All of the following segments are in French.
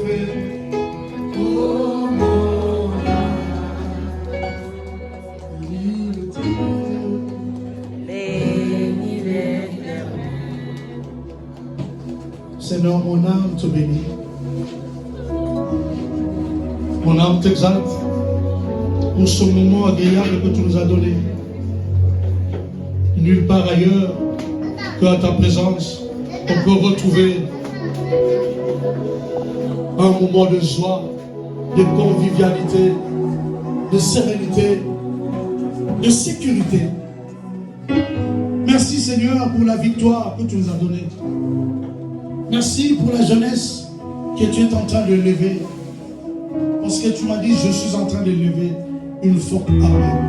fait pour mon âme. Seigneur, mon âme te bénit. Mon âme t'exalte pour ce moment agréable que tu nous as donné. Nulle part ailleurs qu'à ta présence, on peut retrouver un moment de joie, de convivialité, de sérénité, de sécurité. Merci Seigneur pour la victoire que tu nous as donnée. Merci pour la jeunesse que tu es en train de lever. Parce que tu m'as dit, je suis en train de lever une forte armée.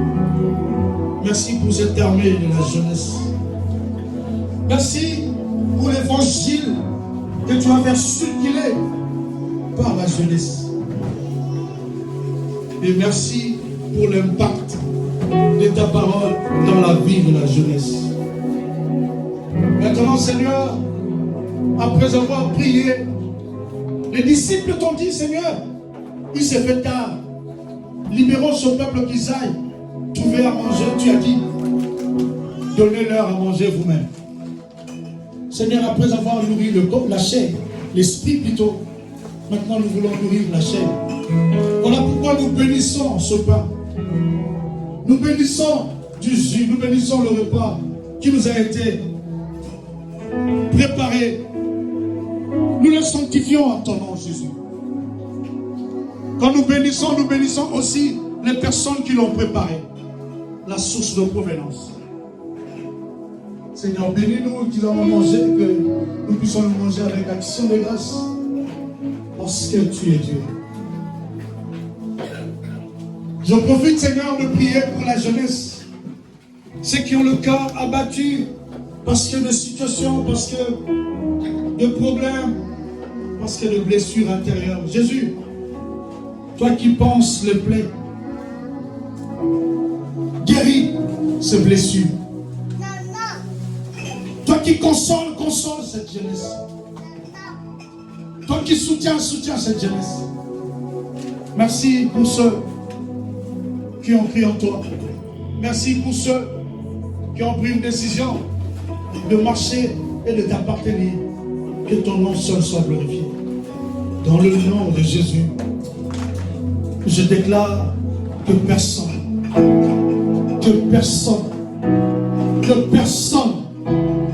Merci pour cette armée de la jeunesse. Merci pour l'évangile que tu vas faire circuler par la jeunesse. Et merci pour l'impact de ta parole dans la vie de la jeunesse. Maintenant, Seigneur, après avoir prié, les disciples t'ont dit, Seigneur, il s'est fait tard. Libérons ce peuple qu'ils aillent trouver à manger. Tu as dit, donnez-leur à manger vous-même. Seigneur, après avoir nourri le corps, la chair, l'esprit plutôt, maintenant nous voulons nourrir la chair. Voilà pourquoi nous bénissons ce pain. Nous bénissons du jus, nous bénissons le repas qui nous a été préparé. Nous le sanctifions en ton nom, Jésus. Quand nous bénissons aussi les personnes qui l'ont préparé. La source de provenance. Seigneur, bénis-nous qu'ils allons manger, que nous puissions le manger avec action de grâce. Parce que tu es Dieu. Je profite, Seigneur, de prier pour la jeunesse. Ceux qui ont le cœur abattu parce que de situations, parce que de problèmes, parce que de blessures intérieures. Jésus, toi qui penses les plaies, guéris ces blessures. Toi qui console cette jeunesse. Toi qui soutiens cette jeunesse. Merci pour ceux qui ont cru en toi. Merci pour ceux qui ont pris une décision de marcher et de t'appartenir. Que ton nom seul soit glorifié. Dans le nom de Jésus, je déclare que personne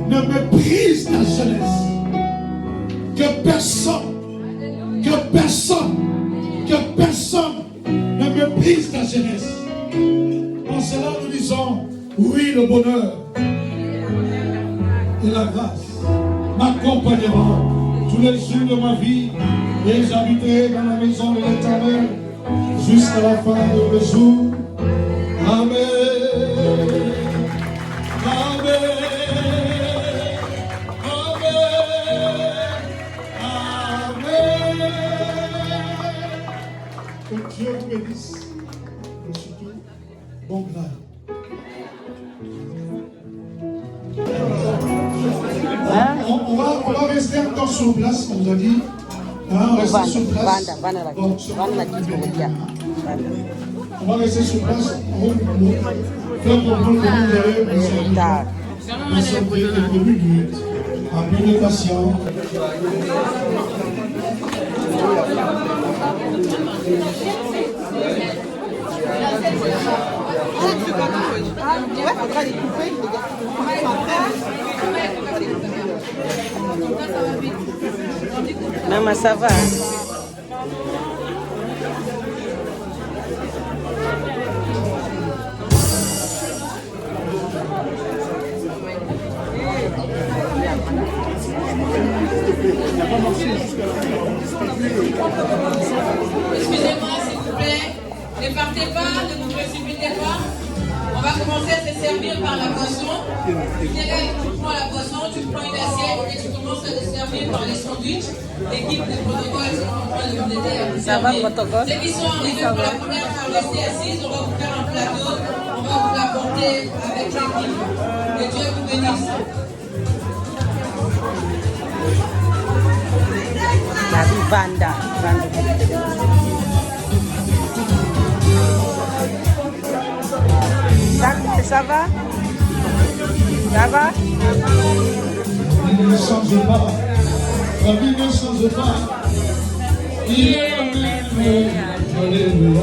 ne méprise ta jeunesse. Que personne ne méprise ta jeunesse. En cela, nous disons, oui, le bonheur et la grâce m'accompagneront tous les jours de ma vie et j'habiterai dans la maison de l'Éternel jusqu'à la fin de mes jours. Amen. Amen. Que Dieu vous bénisse et surtout, bon grade. On va rester encore sur place, on nous a dit. On va rester sur place. On va rester sur place. Nous sommes quelques minutes. Un peu de patience. Maman, ça va? Excusez-moi, s'il vous plaît. Ne partez pas, ne vous précipitez pas. On va commencer à se servir par la boisson. Tu prends la boisson, tu prends une assiette et tu commences à te servir par les sandwichs. L'équipe de protocole est en train de vous aider à vous servir. Ceux qui sont arrivés pour la première fois, restez assises. On va vous faire un plateau. On va vous l'apporter avec l'équipe. Que Dieu vous bénisse. La vie Vanda. Ça va? Ça va? La vie ne change pas. La vie ne change pas. Il est Alléluia.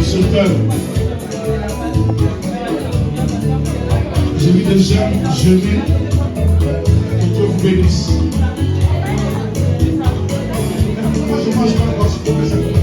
Ce peuple, j'ai vu des jeunes jeûner pour que vous bénisse. Moi je mange pas encore ce que vous faites.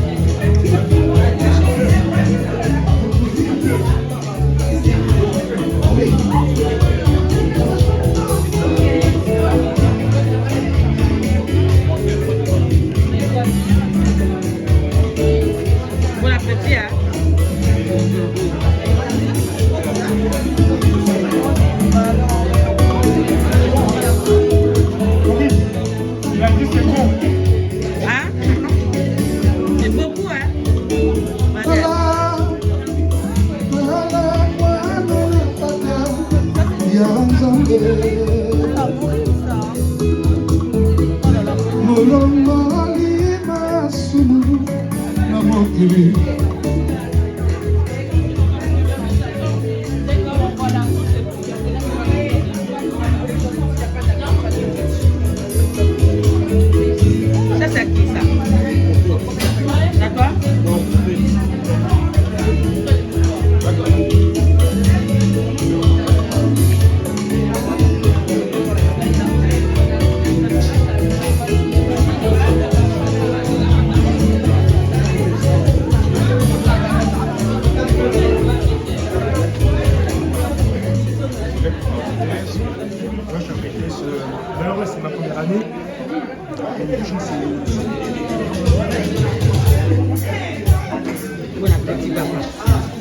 C'est ma première année.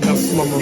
Merci maman.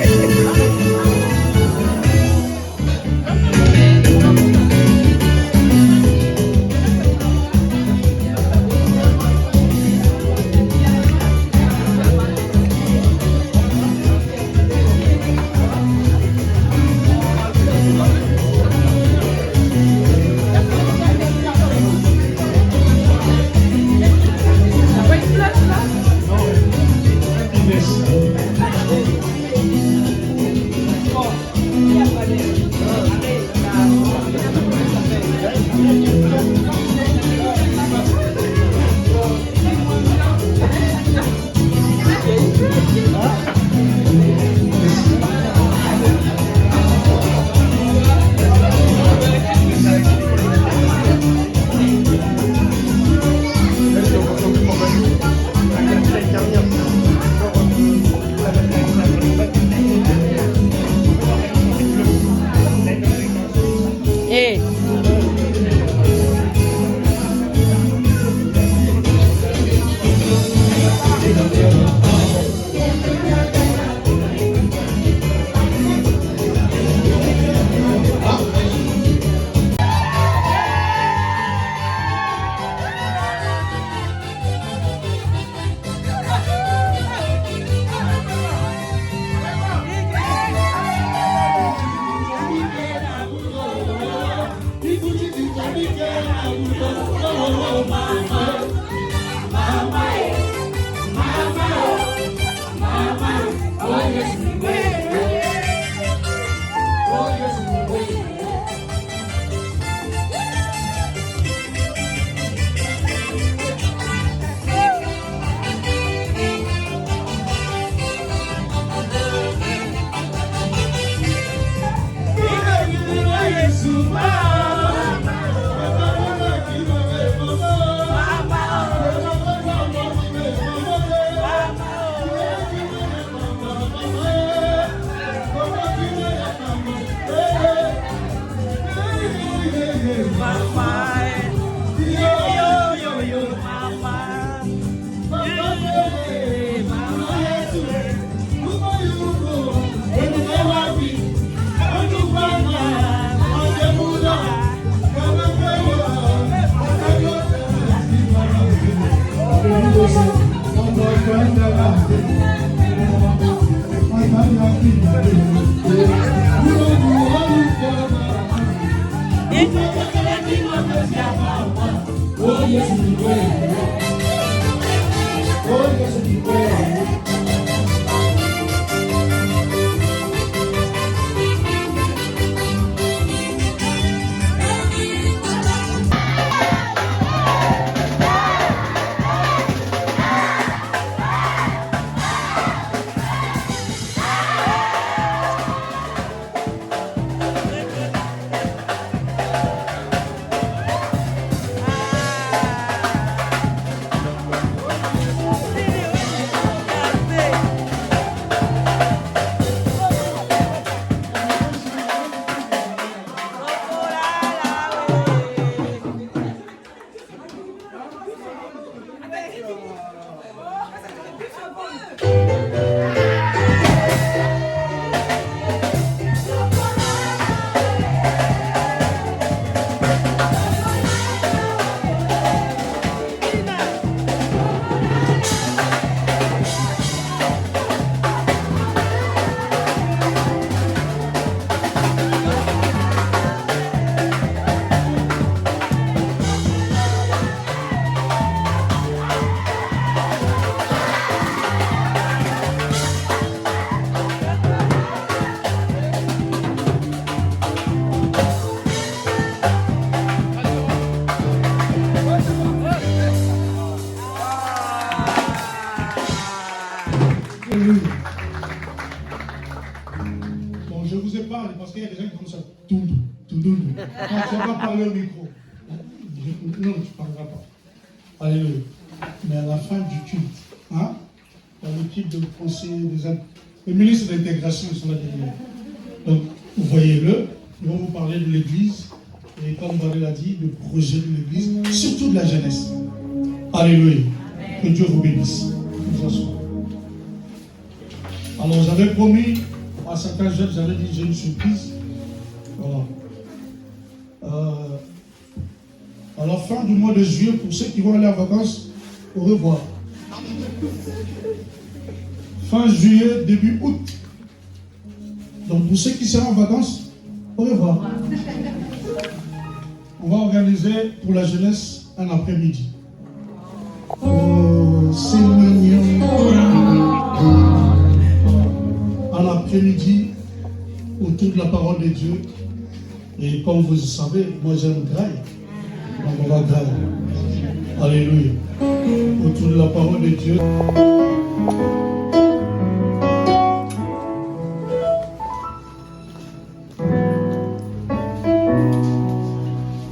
Bon, je vous épargne parce qu'il y a des gens qui font ça. Tout. Non, tu vas pas parler au micro. Non, tu ne parleras pas. Alléluia. Mais à la fin du culte, hein, il y a l'équipe de conseillers, le ministre de l'intégration sont là derrière. Donc, vous voyez-le, ils vont vous parler de l'église. Et comme Barry l'a dit, le projet de l'église, surtout de la jeunesse. Alléluia. Que Dieu vous bénisse. Nous assoyons. Alors, j'avais promis à certains jeunes, j'avais dit j'ai une surprise. Voilà. À la fin du mois de juillet, pour ceux qui vont aller en vacances, au revoir. Fin juillet, début août. Donc, pour ceux qui seront en vacances, au revoir. On va organiser pour la jeunesse un après-midi. Oh, c'est mignon. Un après-midi autour de la parole de Dieu. Et comme vous le savez, moi j'aime graille. Donc on va grailler. Alléluia. Autour de la parole de Dieu.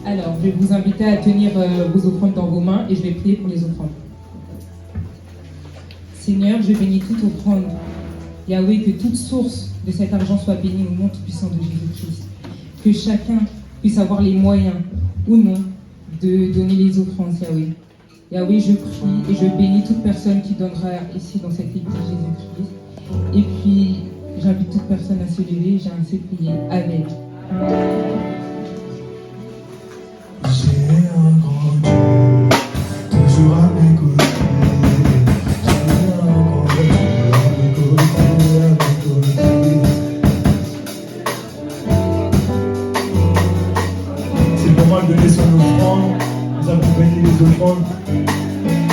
Alors, je vais vous inviter à tenir vos offrandes dans vos mains et je vais prier pour les offrandes. Seigneur, je bénis toute offrande. Yahweh, que toute source de cet argent soit bénie au nom tout-puissant de Jésus-Christ. Que chacun puisse avoir les moyens ou non de donner les offrandes, Yahweh. Yahweh, je prie et je bénis toute personne qui donnera ici dans cette église Jésus-Christ. Et puis, j'invite toute personne à se lever, j'ai ainsi prié. Amen. J'ai un grand Dieu, toujours à mes côtés. J'ai un grand Dieu, à mes côtés. C'est pour moi de donner son offrande, nous avons béni les offrandes.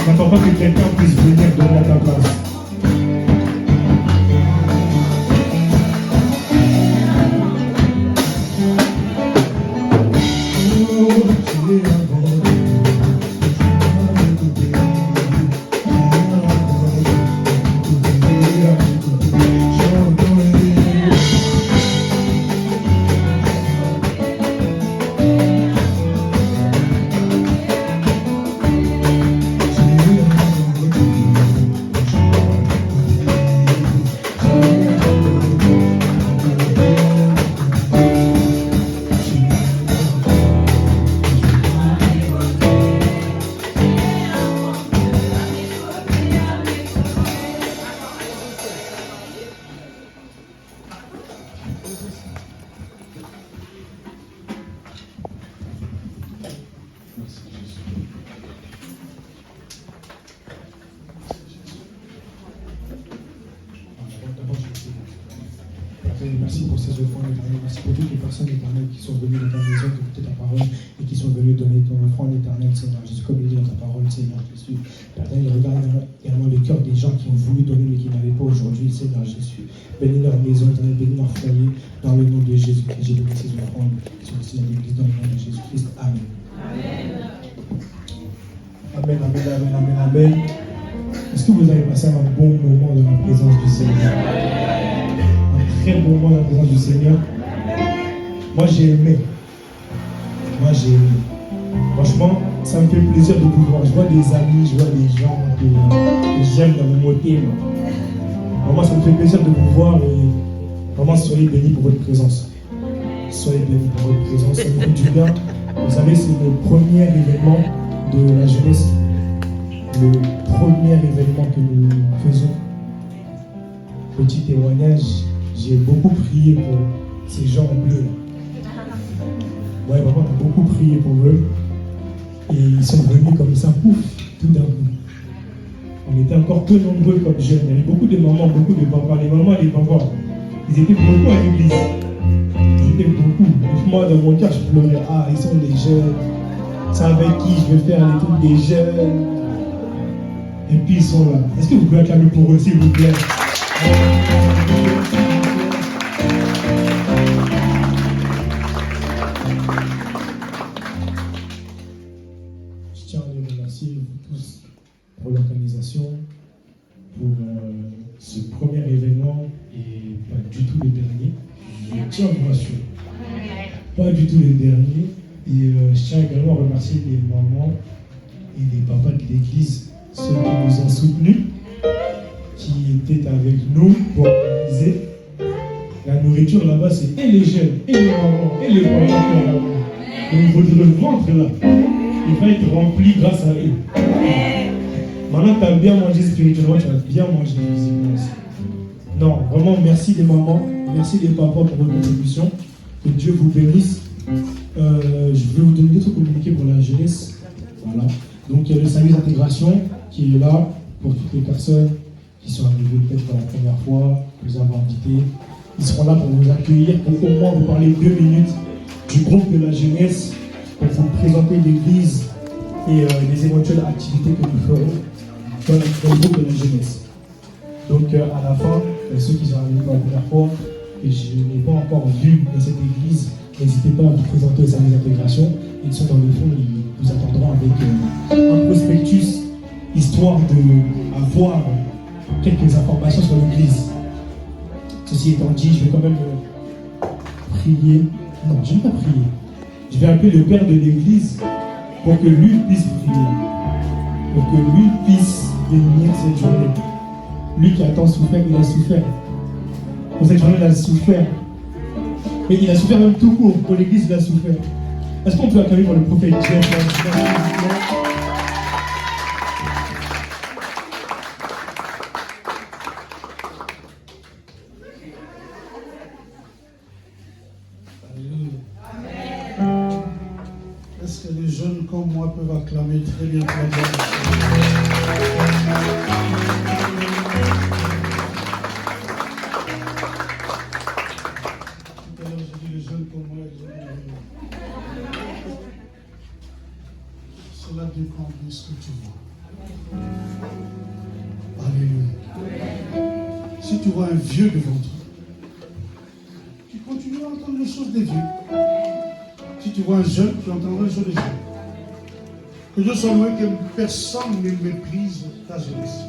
N'attends pas que quelqu'un puisse venir donner à ta place. Merci pour ces offrandes éternelles. Merci pour toutes les personnes éternelles qui sont venues dans ta maison écouter ta parole et qui sont venues donner ton offrande éternelle, Seigneur Jésus, comme il dit dans ta parole, Seigneur Jésus. Père, il regarde également le cœur des gens qui ont voulu donner mais qui n'avaient pas aujourd'hui, Seigneur Jésus. Bénis leur maison éternelle, bénis leur foyer, dans le nom de Jésus-Christ. J'ai donné ces offrandes sur le Seigneur de l'Église, dans le nom de Jésus-Christ. Amen. Amen, amen, amen, amen, amen. Est-ce que vous avez passé un bon moment dans la présence du Seigneur? Très bon moment dans la présence du Seigneur. Moi j'ai aimé. Franchement, ça me fait plaisir de vous voir. Je vois des amis, je vois des gens que j'aime dans mon moté. Vraiment, ça me fait plaisir de vous voir et vraiment soyez bénis pour votre présence. Soyez bénis pour votre présence. Ça me fait du bien. Vous savez, c'est le premier événement de la jeunesse le premier événement que nous faisons. Petit témoignage, j'ai beaucoup prié pour ces gens en bleu. Ouais, vraiment, on a beaucoup prié pour eux. Et ils sont venus comme ça, pouf, tout d'un coup. On était encore peu nombreux comme jeunes. Il y avait beaucoup de mamans, beaucoup de papas. Les mamans et les papas, ils étaient beaucoup à l'église. Ils étaient beaucoup. Moi, dans mon cœur, je pleurais. Ah, ils sont des jeunes. C'est avec qui je vais faire les trucs des jeunes. Et puis ils sont là. Est-ce que vous pouvez acclamer pour eux, s'il vous plaît? Je tiens à les remercier, vous tous, pour l'organisation, pour ce premier événement et pas du tout le dernier. Je tiens à vous rassurer. Pas du tout le dernier. Et je tiens également à remercier les mamans et les papas de l'église, ceux qui nous ont soutenus, qui étaient avec nous pour organiser. La nourriture là-bas, c'est et les jeunes, et les mamans, et les papas qui ont là-bas. Donc le ventre là, il va être rempli grâce à eux. Maintenant, tu as bien mangé spirituellement, tu as bien mangé physiquement aussi. Non, vraiment, merci les mamans, merci les papas pour votre contribution. Que Dieu vous bénisse. Je vais vous donner d'autres communiqués pour la jeunesse. Voilà. Donc il y a le service d'intégration qui est là pour toutes les personnes qui sont arrivées peut-être pour la première fois, que nous avons invités. Ils seront là pour vous accueillir, pour au moins vous parler 2 minutes du groupe de la jeunesse, pour vous présenter l'église et les éventuelles activités que nous ferons dans le groupe de la jeunesse. Donc à la fin, ceux qui sont arrivés pour la première fois, que je n'ai pas encore vu dans cette église, n'hésitez pas à vous présenter au service d'intégration. Ils sont dans le fond, ils vous attendront avec un prospectus, histoire d'avoir quelques informations sur l'église. Ceci étant dit, je vais quand même prier. Non, je ne vais pas prier. Je vais appeler le père de l'église pour que lui puisse prier. Pour que lui puisse bénir cette journée. Lui qui a tant souffert, il a souffert. Pour cette journée, il a souffert. Mais il a souffert même tout court. Pour l'église, il a souffert. Est-ce qu'on peut acclamer pour le prophète Jeff? Amen. Est-ce que les jeunes comme moi peuvent acclamer très bien pour la gloire? Cela dépend de ce que tu vois. Alléluia. Si tu vois un vieux devant toi, tu continueras à entendre les choses des vieux. Si tu vois un jeune, tu entendras les choses des jeunes. Que Dieu soit loin que personne ne méprise ta jeunesse.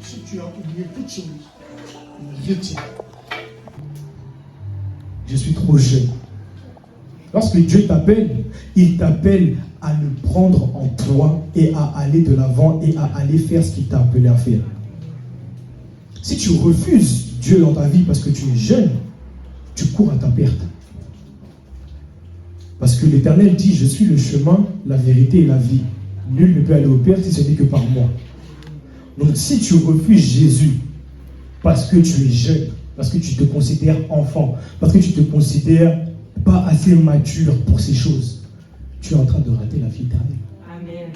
Si tu as oublié toutes choses, retiens. Je suis trop jeune. Lorsque Dieu t'appelle, il t'appelle à le prendre en toi et à aller de l'avant et à aller faire ce qu'il t'a appelé à faire. Si tu refuses Dieu dans ta vie parce que tu es jeune, tu cours à ta perte. Parce que l'Éternel dit, je suis le chemin, la vérité et la vie. Nul ne peut aller au Père si ce n'est que par moi. Donc si tu refuses Jésus parce que tu es jeune, parce que tu te considères enfant, parce que tu te considères pas assez mature pour ces choses, tu es en train de rater la vie éternelle. Amen.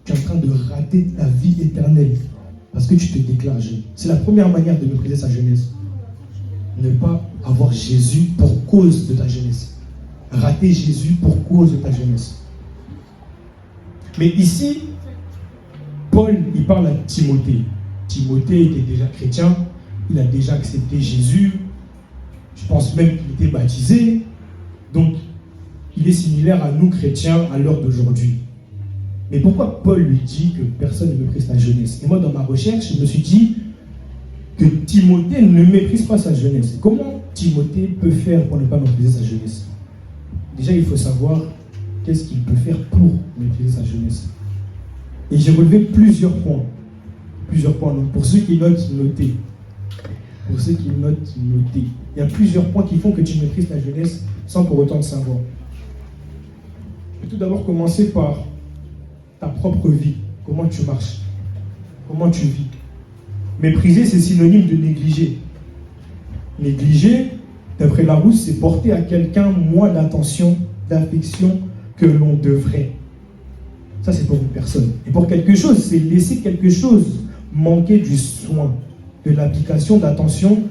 Tu es en train de rater la vie éternelle parce que tu te déclares jeune. C'est la première manière de mépriser sa jeunesse. Ne pas avoir Jésus pour cause de ta jeunesse. Rater Jésus pour cause de ta jeunesse. Mais ici, Paul, il parle à Timothée. Timothée était déjà chrétien, il a déjà accepté Jésus. Je pense même qu'il était baptisé. Donc, il est similaire à nous chrétiens à l'heure d'aujourd'hui. Mais pourquoi Paul lui dit que personne ne méprise sa jeunesse? Et moi, dans ma recherche, je me suis dit que Timothée ne méprise pas sa jeunesse. Comment Timothée peut faire pour ne pas mépriser sa jeunesse? Déjà, il faut savoir qu'est-ce qu'il peut faire pour mépriser sa jeunesse. Et j'ai relevé plusieurs points. Plusieurs points. Donc, pour ceux qui notent, notez. Pour ceux qui notent, notez. Il y a plusieurs points qui font que tu maîtrises ta jeunesse sans pour autant le savoir. Je vais tout d'abord commencer par ta propre vie. comment tu marches, comment tu vis. Mépriser, c'est synonyme de négliger. Négliger, d'après Larousse, c'est porter à quelqu'un moins d'attention, d'affection que l'on devrait. Ça, c'est pour une personne. Et pour quelque chose, c'est laisser quelque chose manquer du soin, de l'application, d'attention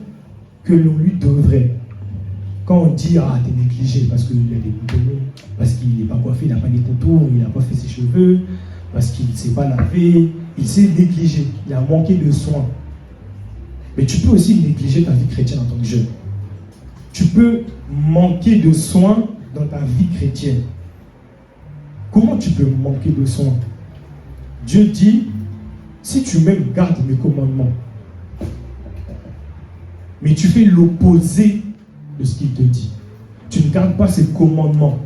que l'on lui devrait. Quand on dit « Ah, t'es négligé parce qu'il a des boutons, parce qu'il n'est pas coiffé, il n'a pas des contours, il n'a pas fait ses cheveux, parce qu'il ne s'est pas lavé, il s'est négligé, il a manqué de soins. » Mais tu peux aussi négliger ta vie chrétienne en tant que jeune. Tu peux manquer de soins dans ta vie chrétienne. Comment tu peux manquer de soins? Dieu dit, si tu m'aimes, garde mes commandements. Mais tu fais l'opposé de ce qu'il te dit. Tu ne gardes pas ses commandements.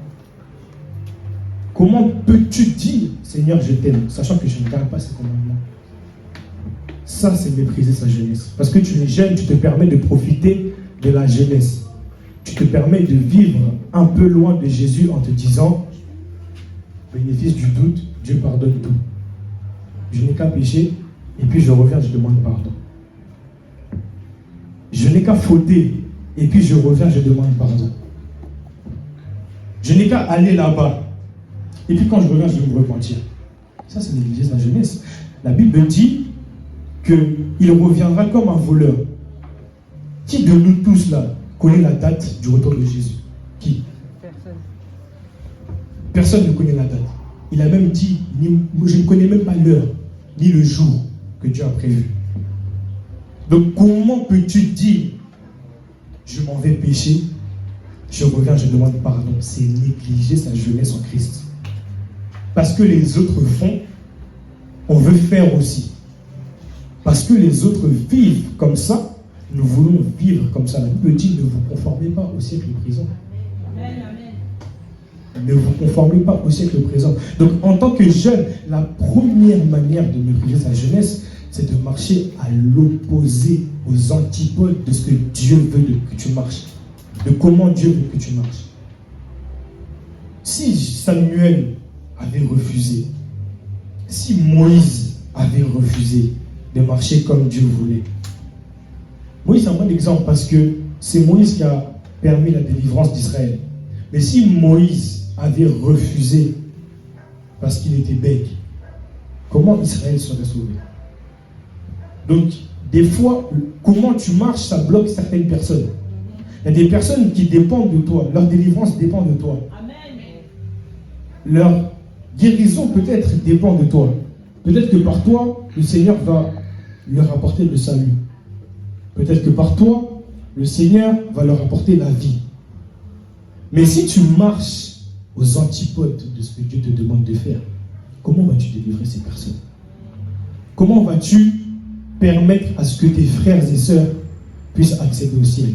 Comment peux-tu dire, Seigneur, je t'aime, sachant que je ne garde pas ses commandements? Ça, c'est mépriser sa jeunesse. Parce que tu es jeune, tu te permets de profiter de la jeunesse. Tu te permets de vivre un peu loin de Jésus en te disant, bénéfice du doute, Dieu pardonne tout. Je n'ai qu'à pécher, et puis je reviens, je demande pardon. Je n'ai qu'à fauter, et puis je reviens, je demande pardon. Je n'ai qu'à aller là-bas, et puis quand je reviens, je vais me repentir. Ça, c'est négliger la jeunesse. La Bible dit qu'il reviendra comme un voleur. Qui de nous tous là connaît la date du retour de Jésus? Qui? Personne ne connaît la date. Il a même dit, je ne connais même pas l'heure, ni le jour que Dieu a prévu. Donc comment peux-tu dire, je m'en vais pécher, je reviens, je demande pardon? C'est négliger sa jeunesse en Christ. Parce que les autres font, on veut faire aussi. Parce que les autres vivent comme ça, nous voulons vivre comme ça. La Bible dit, ne vous conformez pas au siècle présent. Ne vous conformez pas au siècle présent. Donc, en tant que jeune, la première manière de mépriser sa jeunesse, c'est de marcher à l'opposé, aux antipodes de ce que Dieu veut que tu marches, de comment Dieu veut que tu marches. Si Samuel avait refusé, si Moïse avait refusé de marcher comme Dieu voulait, Moïse est un bon exemple parce que c'est Moïse qui a permis la délivrance d'Israël. Mais si Moïse avait refusé parce qu'il était bête, comment Israël serait sauvé? Donc, des fois, comment tu marches, ça bloque certaines personnes. Il y a des personnes qui dépendent de toi. Leur délivrance dépend de toi. Leur guérison peut-être dépend de toi. Peut-être que par toi, le Seigneur va leur apporter le salut. Peut-être que par toi, le Seigneur va leur apporter la vie. Mais si tu marches aux antipodes de ce que Dieu te demande de faire, comment vas-tu délivrer ces personnes? Comment vas-tu permettre à ce que tes frères et sœurs puissent accéder au ciel?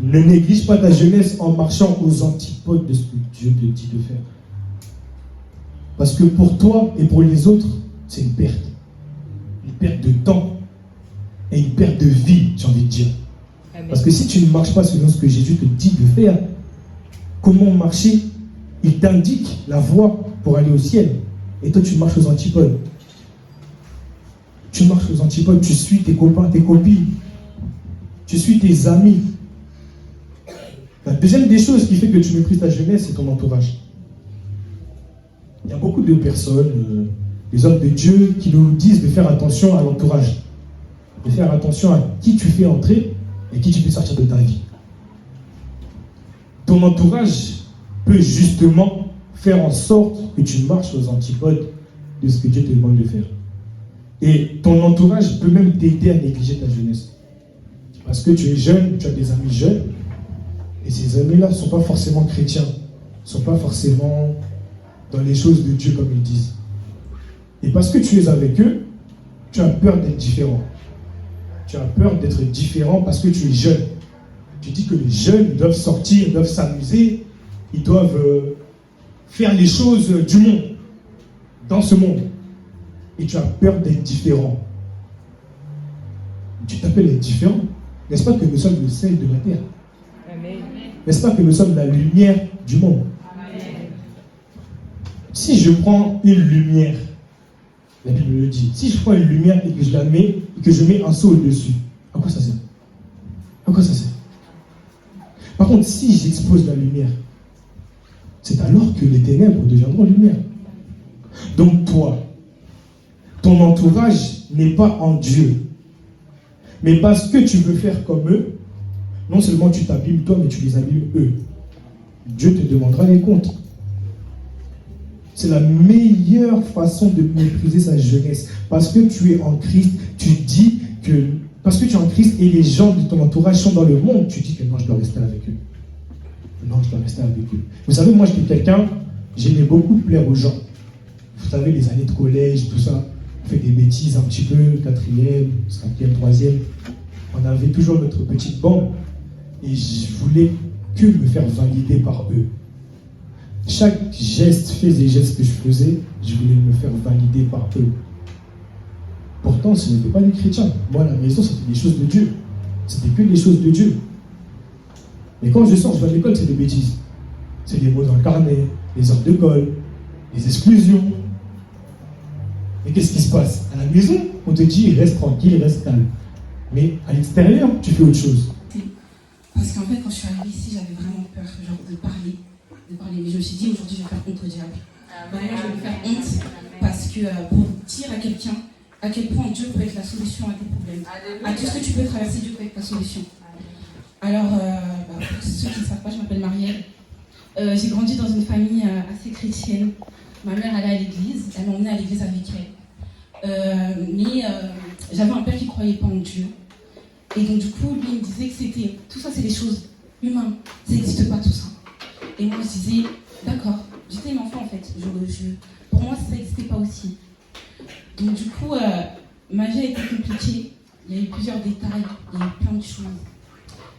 Ne néglige pas ta jeunesse en marchant aux antipodes de ce que Dieu te dit de faire. Parce que pour toi et pour les autres, c'est une perte. Une perte de temps et une perte de vie, j'ai envie de dire. Amen. Parce que si tu ne marches pas selon ce que Jésus te dit de faire, comment marcher? Il t'indique la voie pour aller au ciel. Et toi, tu marches aux antipodes. Tu marches aux antipodes, tu suis tes copains, tes copines. Tu suis tes amis. La deuxième des choses qui fait que tu méprises ta jeunesse, c'est ton entourage. Il y a beaucoup de personnes, des hommes de Dieu, qui nous disent de faire attention à l'entourage. De faire attention à qui tu fais entrer et qui tu fais sortir de ta vie. Ton entourage peut justement faire en sorte que tu marches aux antipodes de ce que Dieu te demande de faire. Et ton entourage peut même t'aider à négliger ta jeunesse. Parce que tu es jeune, tu as des amis jeunes, et ces amis-là ne sont pas forcément chrétiens, ne sont pas forcément dans les choses de Dieu comme ils disent. Et parce que tu es avec eux, tu as peur d'être différent. Tu as peur d'être différent parce que tu es jeune. Tu dis que les jeunes doivent sortir, doivent s'amuser, ils doivent faire les choses du monde, dans ce monde. Et tu as peur d'être différent. Tu t'appelles être différent. N'est-ce pas que nous sommes le sel de la terre? Amen. N'est-ce pas que nous sommes la lumière du monde? Amen. Si je prends une lumière, la Bible le dit, si je prends une lumière et que je la mets, et que je mets un seau au-dessus, à quoi ça sert? À quoi ça sert? Par contre, si j'expose la lumière, c'est alors que les ténèbres deviendront lumière. Donc toi, ton entourage n'est pas en Dieu. Mais parce que tu veux faire comme eux, non seulement tu t'abîmes toi, mais tu les abîmes eux. Dieu te demandera des comptes. C'est la meilleure façon de mépriser sa jeunesse. Parce que tu es en Christ, tu dis que... Parce que tu es en Christ et les gens de ton entourage sont dans le monde, tu dis que non, je dois rester avec eux. Non, je dois rester avec eux. Vous savez, moi, j'étais quelqu'un, j'aimais beaucoup plaire aux gens. Vous savez, les années de collège, tout ça, on fait des bêtises un petit peu, 4e, 5e, 3e. On avait toujours notre petite bande. Et je voulais que me faire valider par eux. Chaque geste, fait des gestes que je faisais, je voulais me faire valider par eux. Pourtant, ce n'était pas des chrétiens. Moi, à la maison, c'était des choses de Dieu. C'était que des choses de Dieu. Mais quand je sors, je vais à l'école, c'est des bêtises. C'est des mots dans le carnet, les heures de colle, les exclusions. Et qu'est-ce qui se passe? À la maison, on te dit, reste tranquille, reste calme. Mais à l'extérieur, tu fais autre chose. Parce qu'en fait, quand je suis arrivée ici, j'avais vraiment peur de parler. Mais je me suis dit, aujourd'hui, je vais faire honte au diable. Vraiment, je vais me faire honte parce que pour dire à quelqu'un à quel point Dieu peut être la solution à tes problèmes. À tout ce que tu peux traverser, Dieu peut être la solution. Alors, pour ceux qui ne savent pas, je m'appelle Marielle. J'ai grandi dans une famille assez chrétienne. Ma mère allait à l'église, elle m'emmenait à l'église avec elle. Mais j'avais un père qui ne croyait pas en Dieu. Et donc du coup, lui, il me disait que c'était... Tout ça, c'est des choses humaines. Ça n'existe pas, tout ça. Et moi, je disais, d'accord. J'étais une enfant, en fait. Pour moi, ça n'existait pas aussi. Donc du coup, ma vie a été compliquée. Il y a eu plusieurs détails. Il y a eu plein de choses.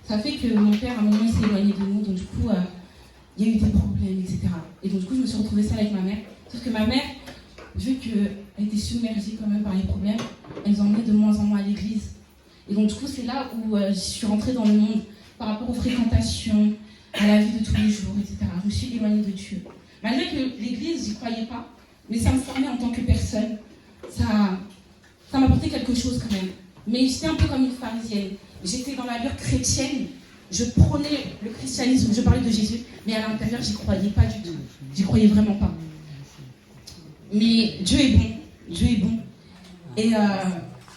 Ça fait que mon père, à un moment, il s'est éloigné de nous. Donc du coup, il y a eu des problèmes, etc. Et donc du coup, je me suis retrouvée seule avec ma mère. Sauf que ma mère, vu qu'elle était submergée quand même par les problèmes, elle nous emmenait de moins en moins à l'église. Et donc du coup, c'est là où je suis rentrée dans le monde par rapport aux fréquentations, à la vie de tous les jours, etc. Je me suis éloignée de Dieu. Malgré que l'église, j'y croyais pas, mais ça me formait en tant que personne. Ça m'apportait quelque chose quand même. Mais j'étais un peu comme une pharisienne. J'étais dans la l'allure chrétienne, je prônais le christianisme, je parlais de Jésus, mais à l'intérieur, j'y croyais pas du tout. J'y croyais vraiment pas. Mais Dieu est bon. Dieu est bon. Et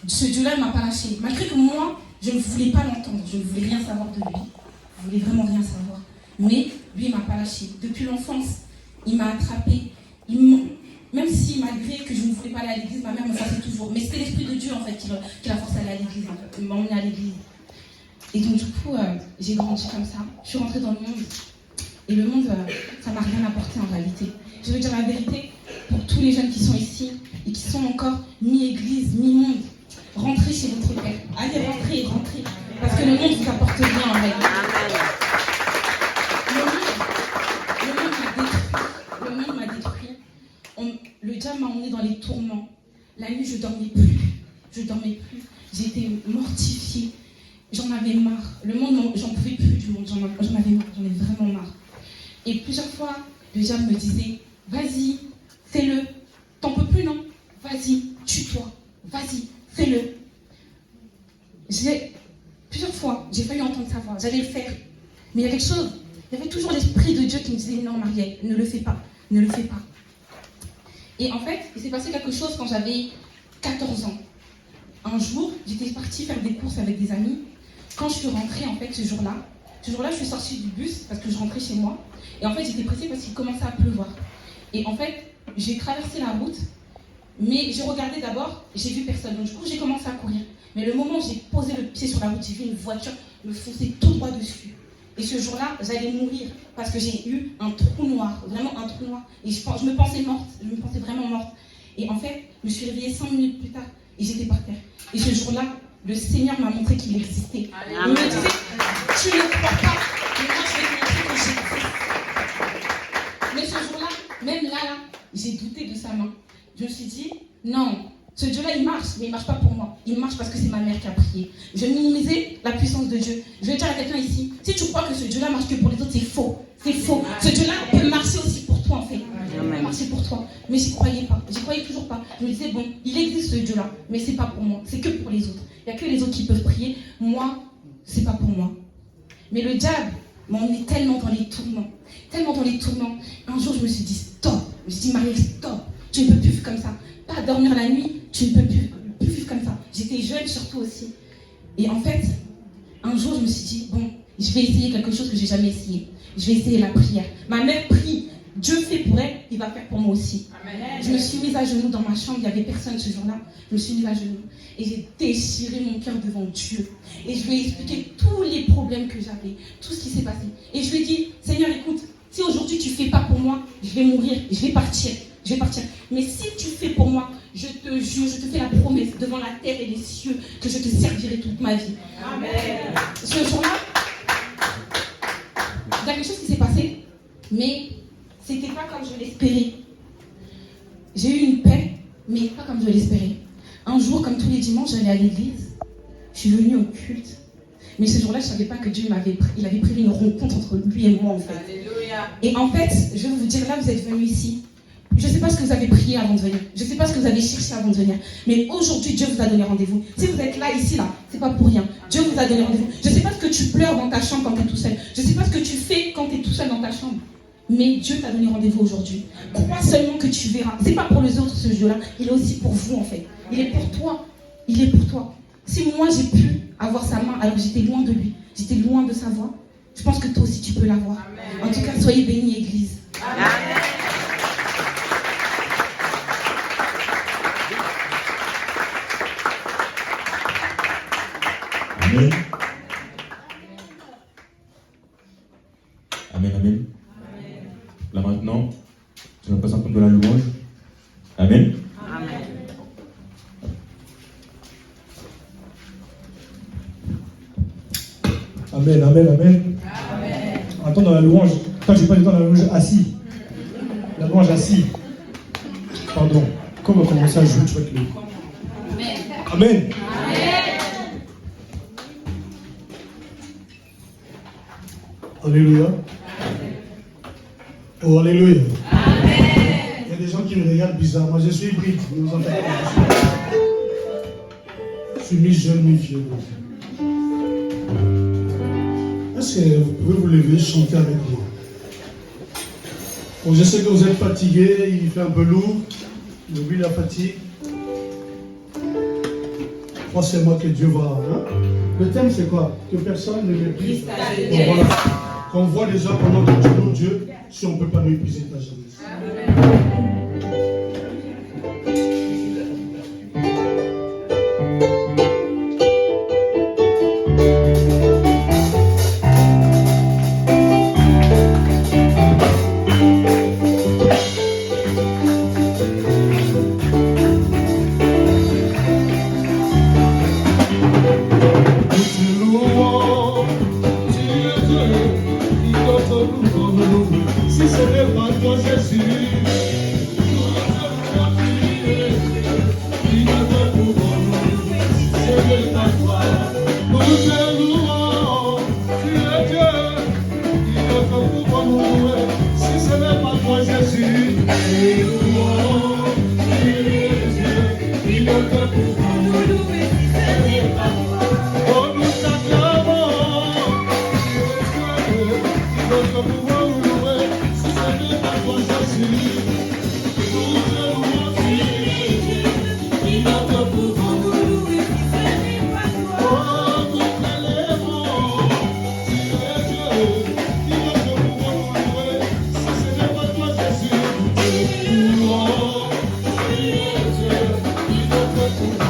ce Dieu-là ne m'a pas lâché. Malgré que moi, je ne voulais pas l'entendre. Je ne voulais rien savoir de lui. Je voulais vraiment rien savoir. Mais lui, il ne m'a pas lâché. Depuis l'enfance, il m'a attrapée. Même si, malgré que je ne voulais pas aller à l'église, ma mère me forçait toujours. Mais c'était l'Esprit de Dieu, en fait, qui l'a forcé à aller à l'église. Il m'a emmenée à l'église. Et donc, du coup, j'ai grandi comme ça. Je suis rentrée dans le monde. Et le monde, ça m'a rien apporté en réalité. Je veux dire la vérité, pour tous les jeunes qui sont ici et qui sont encore mi-église, mi-monde, rentrez chez votre Père. Allez, rentrez. Parce que le monde vous apporte rien en réalité. Le monde m'a détruit. Le diable m'a emmené dans les tourments. La nuit, je dormais plus. J'étais mortifiée. J'en avais marre. Le monde, j'en pouvais plus du monde. J'en avais marre. J'en ai vraiment marre. Et plusieurs fois, le diable me disait, vas-y, fais-le. T'en peux plus, non? Vas-y, tue-toi. Vas-y, fais-le. Plusieurs fois, j'ai failli entendre sa voix. J'allais le faire. Mais il y a quelque chose. Il y avait toujours l'Esprit de Dieu qui me disait, non, Marielle, ne le fais pas. Ne le fais pas. Et en fait, il s'est passé quelque chose quand j'avais 14 ans. Un jour, j'étais partie faire des courses avec des amis. Quand je suis rentrée, en fait, ce jour-là, je suis sortie du bus parce que je rentrais chez moi. Et en fait, j'étais pressée parce qu'il commençait à pleuvoir. Et en fait, j'ai traversé la route, mais j'ai regardé d'abord, j'ai vu personne. Donc du coup, j'ai commencé à courir. Mais le moment où j'ai posé le pied sur la route, j'ai vu une voiture me foncer tout droit dessus. Et ce jour-là, j'allais mourir parce que j'ai eu un trou noir, vraiment un trou noir. Et je me pensais morte, je me pensais vraiment morte. Et en fait, je me suis réveillée 5 minutes plus tard et j'étais par terre. Et ce jour-là, le Seigneur m'a montré qu'il existait. Il me disait, tu ne crois pas, mais moi je vais te montrer que j'existe. Mais ce jour-là, même là, j'ai douté de sa main. Je me suis dit, non, ce Dieu-là, il marche, mais il ne marche pas pour moi. Il marche parce que c'est ma mère qui a prié. Je minimisais la puissance de Dieu. Je vais dire à quelqu'un ici, si tu crois que ce Dieu-là marche que pour les autres, c'est faux. C'est faux. Ce Dieu-là peut marcher aussi pour toi, en fait. marcher pour toi. Mais j'y croyais pas. J'y croyais toujours pas. Je me disais, bon, il existe ce Dieu-là, mais c'est pas pour moi. C'est que pour les autres. Il n'y a que les autres qui peuvent prier. Moi, c'est pas pour moi. Mais le diable m'a emmené tellement dans les tourments. Tellement dans les tourments. Un jour, je me suis dit, stop. Je me suis dit, Marie, stop. Tu ne peux plus vivre comme ça. Pas dormir la nuit, tu ne peux plus vivre comme ça. J'étais jeune surtout aussi. Et en fait, un jour, je me suis dit, bon, je vais essayer quelque chose que j'ai jamais essayé. Je vais essayer la prière. Ma mère prie. Dieu fait pour elle, il va faire pour moi aussi. Amen. Je me suis mise à genoux dans ma chambre, il n'y avait personne ce jour-là. Je me suis mise à genoux et j'ai déchiré mon cœur devant Dieu. Et je lui ai expliqué tous les problèmes que j'avais, tout ce qui s'est passé. Et je lui ai dit, Seigneur, écoute, si aujourd'hui tu ne fais pas pour moi, je vais mourir, je vais partir. Mais si tu fais pour moi, je te jure, je te fais la promesse devant la terre et les cieux que je te servirai toute ma vie. Amen. Ce jour-là, il y a quelque chose qui s'est passé, mais c'était pas comme je l'espérais. J'ai eu une paix, mais pas comme je l'espérais. Un jour, comme tous les dimanches, j'allais à l'église. Je suis venue au culte. Mais ce jour-là, je ne savais pas que Dieu avait prévu une rencontre entre lui et moi, en fait. Alléluia. Et en fait, je vais vous dire, là, vous êtes venus ici. Je ne sais pas ce que vous avez prié avant de venir. Je ne sais pas ce que vous avez cherché avant de venir. Mais aujourd'hui, Dieu vous a donné rendez-vous. Si vous êtes là, ici, là, c'est pas pour rien. Dieu vous a donné rendez-vous. Je ne sais pas ce que tu pleures dans ta chambre quand tu es tout seul. Je ne sais pas ce que tu fais quand tu es tout seul dans ta chambre. Mais Dieu t'a donné rendez-vous aujourd'hui. Crois seulement que tu verras. C'est pas pour les autres ce Dieu-là. Il est aussi pour vous en fait. Il est pour toi. Il est pour toi. Si moi j'ai pu avoir sa main alors que j'étais loin de lui, j'étais loin de sa voix, je pense que toi aussi tu peux l'avoir. En tout cas, soyez bénis, Église. Amen. Amen. Amen, amen. Là maintenant, tu vas passer un peu de la louange. Amen. Amen. Amen, amen, amen. Attends dans la louange. Quand je n'ai pas le temps dans la louange assis. La louange assis. Pardon. Quand on va commencer à jouer, tu vas te lever. Amen. Alléluia. Oh, alléluia. Amen. Il y a des gens qui me regardent bizarrement. Je suis hybride. Ne vous en faites pas. Je suis mi-jeune, mi-vieux. Est-ce que vous pouvez vous lever, chanter avec moi? Bon, je sais que vous êtes fatigués, il fait un peu lourd. N'oubliez la fatigue. Croyez-moi que Dieu va. Hein? Le thème, c'est quoi? Que personne ne méprise. Bon, voilà. Qu'on voit déjà pendant que Dieu loue Dieu, si on ne peut pas mépriser ta jeunesse. Thank you.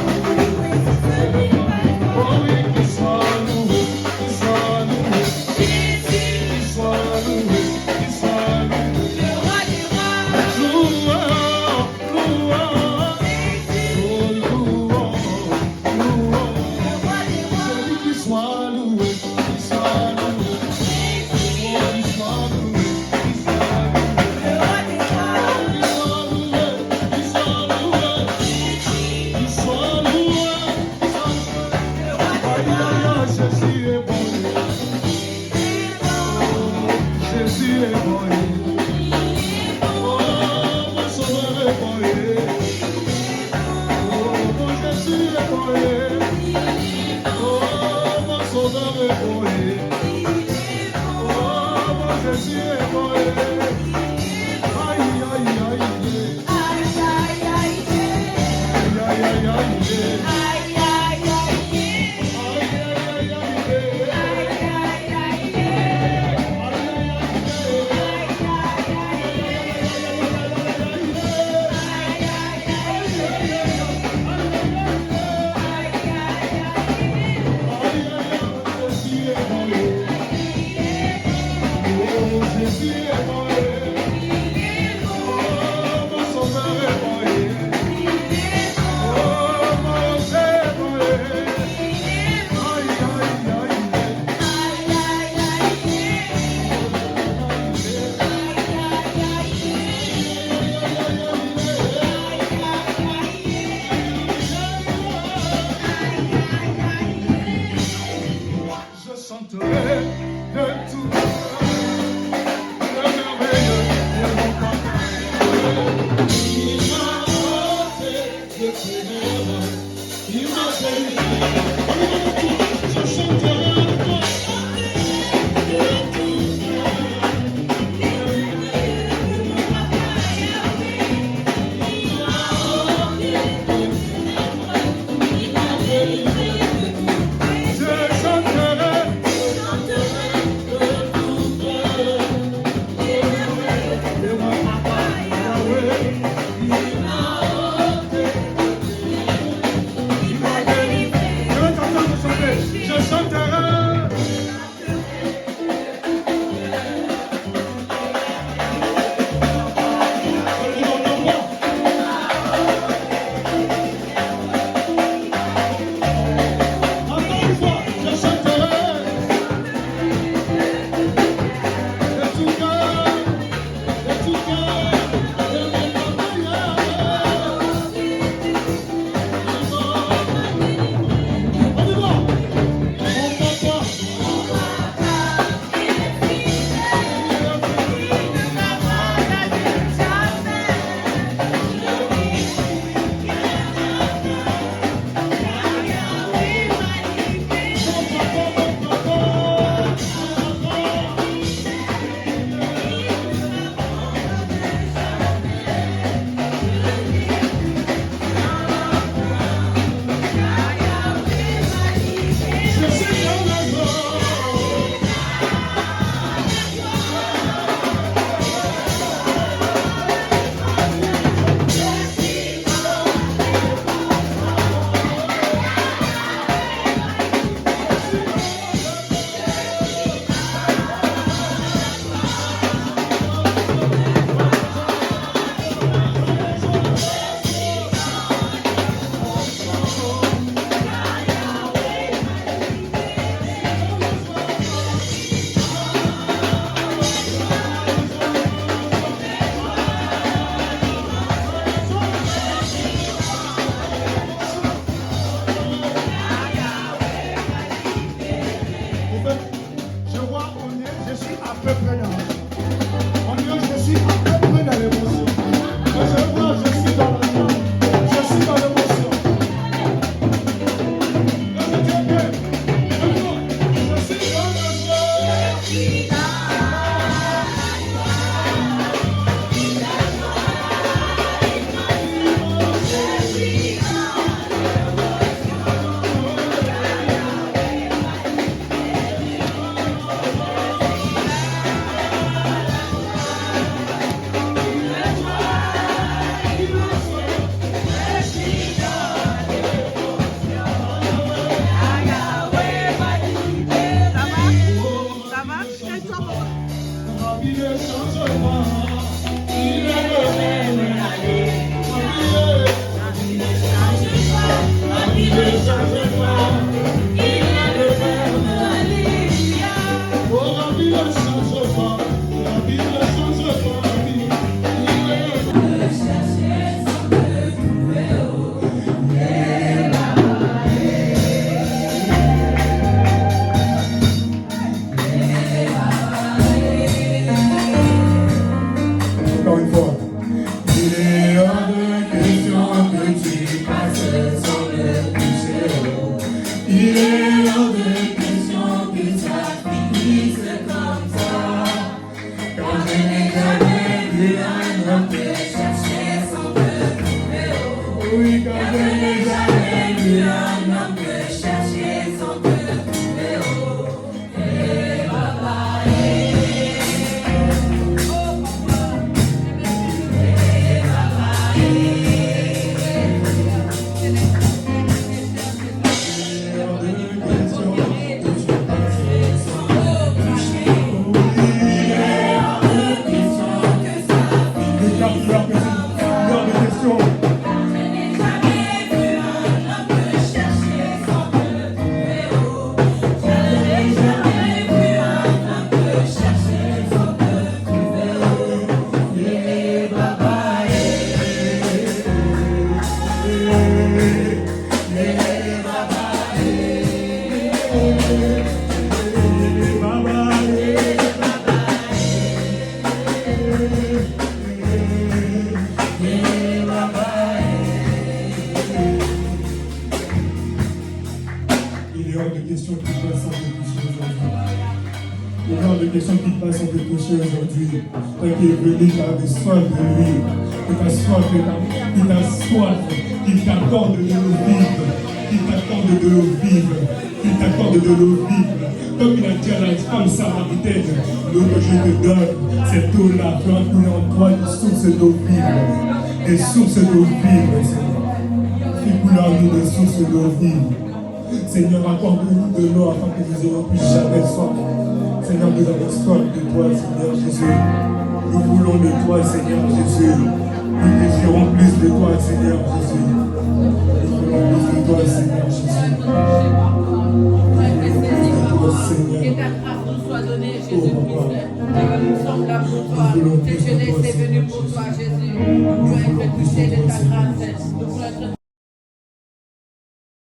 We Il est hors de question qu'il passe sans te toucher aujourd'hui. Il est hors de question qu'il passe sans te toucher aujourd'hui. Toi qui es venu, tu avais soif de lui. Que ta soif, qu'il t'accorde de l'eau vive. Qu'il t'accorde de l'eau vive. Qu'il t'accorde de l'eau vive. Comme il a dit à la femme samaritaine, l'eau que je te donne, cette eau-là fera couler en toi des sources d'eau vive. Des sources d'eau vive, Seigneur. Fais couler en nous des sources d'eau vive. Seigneur, accorde-nous de l'eau afin que nous ayons plus jamais soif. Seigneur, nous avons soif de toi, Seigneur Jésus. Nous voulons de toi, Seigneur Jésus. Nous désirons plus de toi, Seigneur Jésus. Nous voulons plus de toi, Seigneur Jésus. Que ta grâce nous soit donnée, Jésus-Christ. Que nous sommes là pour toi. Cette jeunesse est venue pour toi, Jésus. Nous voulons être touchés de ta grâce. Nous voulons être